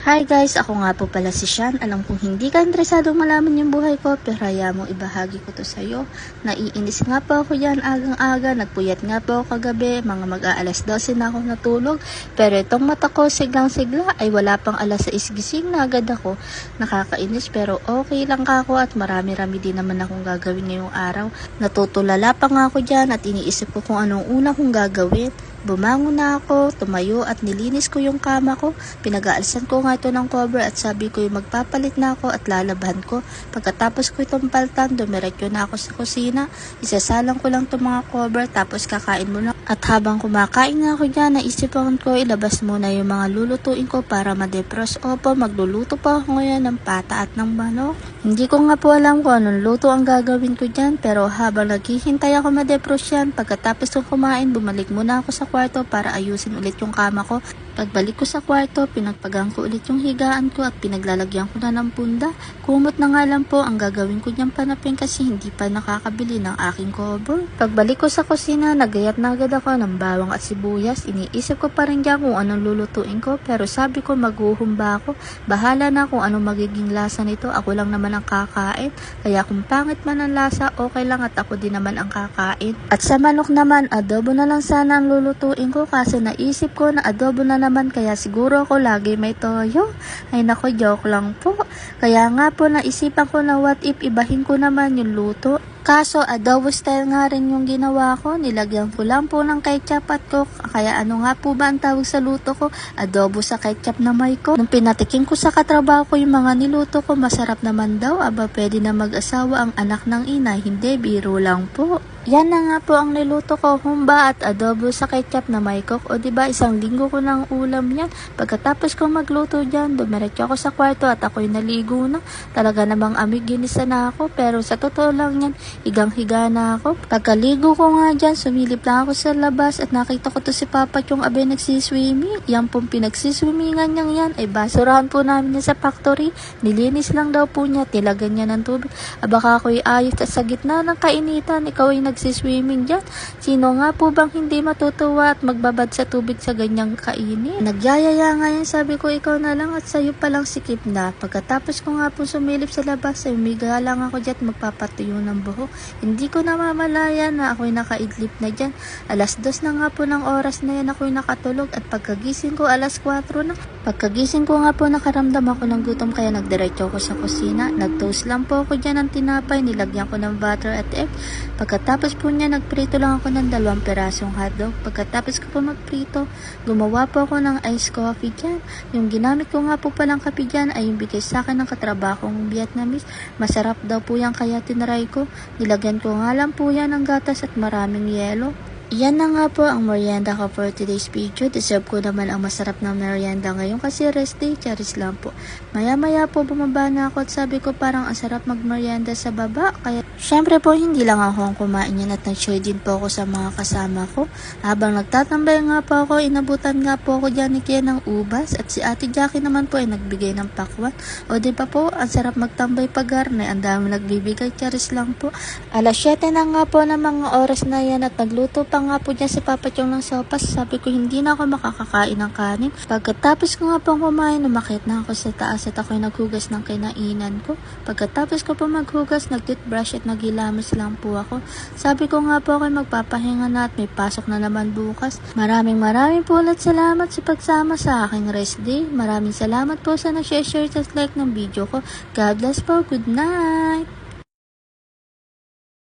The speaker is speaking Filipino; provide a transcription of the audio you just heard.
Hi guys, ako nga po pala si Shan. Alam kong hindi ka interesadong malaman yung buhay ko, pero haya mo ibahagi ko to sa'yo. Naiinis nga po ako yan agang-aga, nagpuyat nga po ako kagabi, mga mag-aalas 12 na ako natulog. Pero itong mata ko siglang-sigla ay wala pang alas 6 gising na agad ako. Nakakainis pero okay lang ako at marami-rami din naman akong gagawin ngayong araw. Natutulala pa nga ako dyan at iniisip ko kung anong una kong gagawin. Bumangon na ako, tumayo at nilinis ko yung kama ko. Pinag-aalisan ko nga ito ng cover at sabi ko yung magpapalit na ako at lalaban ko. Pagkatapos ko itong paltan, dumiretso na ako sa kusina. Isasalang ko lang itong mga cover tapos kakain muna. At habang kumakain nga ako dyan, naisipan ko ilabas muna yung mga lulutuin ko para ma-defrost. Opo, magluluto pa ako ngayon ng pata at ng manok. Hindi ko nga po alam kung anong luto ang gagawin ko dyan, pero habang naghihintay ako ma-defrost yan, pagkatapos kong kumain, bumalik muna ako sa kwarto para ayusin ulit yung kama ko. Pagbalik ko sa kwarto, pinagpagang ko ulit yung higaan ko at pinaglalagyan ko na ng punda. Kumot na nga lang po ang gagawin ko niyang panapin kasi hindi pa nakakabili ng aking cover. Pagbalik ko sa kusina, nagayat na agad ako ng bawang at sibuyas. Iniisip ko pa rin dyan kung anong lulutuin ko, pero sabi ko maghuhumba ako. Bahala na kung anong magiging lasa nito, ako lang naman ang kakain. Kaya kung pangit man ang lasa, okay lang at ako din naman ang kakain. At sa manok naman, adobo na lang sana ang lulutuin ko kasi naisip ko na adobo na naman kaya siguro ako lagi may toyo. Ay nako, joke lang po. Kaya nga po naisipan ko na what if ibahin ko naman yung luto. Kaso adobo style nga rin yung ginawa ko. Nilagyan ko lang po ng ketchup at coke. Kaya ano nga po ba ang tawag sa luto ko? Adobo sa ketchup na may coke. Nung pinatikim ko sa katrabaho ko yung mga niluto ko, masarap naman daw. Aba, pwede na mag-asawa ang anak ng inay. Hindi, biro lang po. Yan na nga po ang niluto ko, humba at adobo sa ketchup na may coke. O diba, isang linggo ko ng ulam yan. Pagkatapos kong magluto dyan, dumiretso ako sa kwarto at ako'y naligo na. Talaga namang amig ginisa na ako, pero sa totoo lang yan, higang-higa na ako. Pagkaligo ko nga dyan, sumilip lang ako sa labas at nakita ko to si Papa yung abay nagsiswimming. Yan pong pinagsiswimmingan niyang yan ay basurahan po namin niya sa factory. Nilinis lang daw po niya, tilagan niya ng tubig. Baka ako'y ayos at sa gitna ng kainitan, ikaw ay nagsiswimming dyan. Sino nga po bang hindi matutuwa at magbabad sa tubig sa ganyang kainin? Nagyayaya nga yan, sabi ko ikaw na lang at sa'yo palang sikip na. Pagkatapos ko nga po sumilip sa labas, ay umiga lang ako dyan at magpapatuyo ng buhok. Hindi ko namamalaya na ako'y nakaidlip na dyan. Alas 2 na nga po ng oras na yan ako'y nakatulog at pagkagising ko alas 4 na. Pagkagising ko nga po nakaramdam ako ng gutom kaya nagdiretso ko sa kusina. Nagtoast lang po ako dyan ng tinapay, nilagyan ko ng butter at egg. Pagkatapos po niya nagprito lang ako ng 2 pirasong hotdog. Pagkatapos ko po magprito, gumawa po ako ng iced coffee dyan. Yung ginamit ko nga po palang kape dyan ay yung bigay sa akin ng katrabakong Vietnamese. Masarap daw po yan kaya tinry ko. Nilagyan ko nga lang po yan ng gatas at maraming yelo. Yan na nga po ang merienda ko for today's video. Deserve ko naman ang masarap na merienda ngayon kasi rest day, charis lang po. Maya-maya po bumaba na ako at sabi ko parang ang sarap magmerienda sa baba. Kaya syempre po hindi lang ako ang kumain yan at nag-share din po ako sa mga kasama ko. Habang nagtatambay nga po ako, inabutan nga po ako dyan ni Kia ng ubas at si Ate Jackie naman po ay nagbigay ng pakwan. O di ba po, ang sarap magtambay pagarne. Ang dami nagbibigay, charis lang po. Alas 7 na nga po ng mga oras na yan at nagluto pa nga po dyan si Papa Chong ng sopas. Sabi ko hindi na ako makakakain ng kanin. Pagkatapos ko nga pong kumain, umakit na ako sa taas at ako'y naghugas ng kinainan ko. Pagkatapos ko po maghugas, nag-toothbrush at naghilamos lang po ako. Sabi ko nga po ako'y magpapahinga na at may pasok na naman bukas. Maraming po ulit salamat sa pagsama sa aking rest day. Maraming salamat po sa nag-share at like ng video ko. God bless po. Good night!